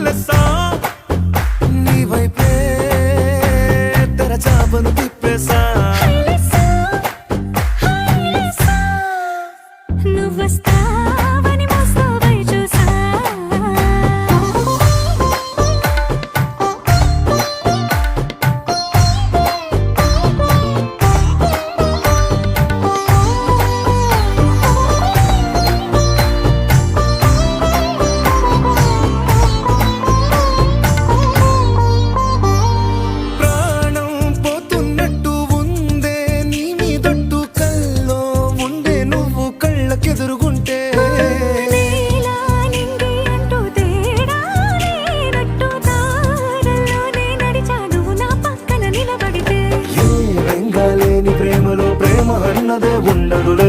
లెస్సా నీ వైపే తెరచాపను తిప్పేసా నువ్వొస్తావని మోస్తావై చూసా ప్రాణం పోతున్నట్టు ఉందే నీ మీదొట్టు కల్లో ఉండే నువ్వు కళ్ళకెదురుగుంటే నీలా నింగి అంటూ తేడా లేనట్టు తారల్లోనే నడిచా నువ్వు నా పక్కన నిలబడితే ఏ వెంగాలేని ప్రేమలో ప్రేమ అన్నదే ఉండదులే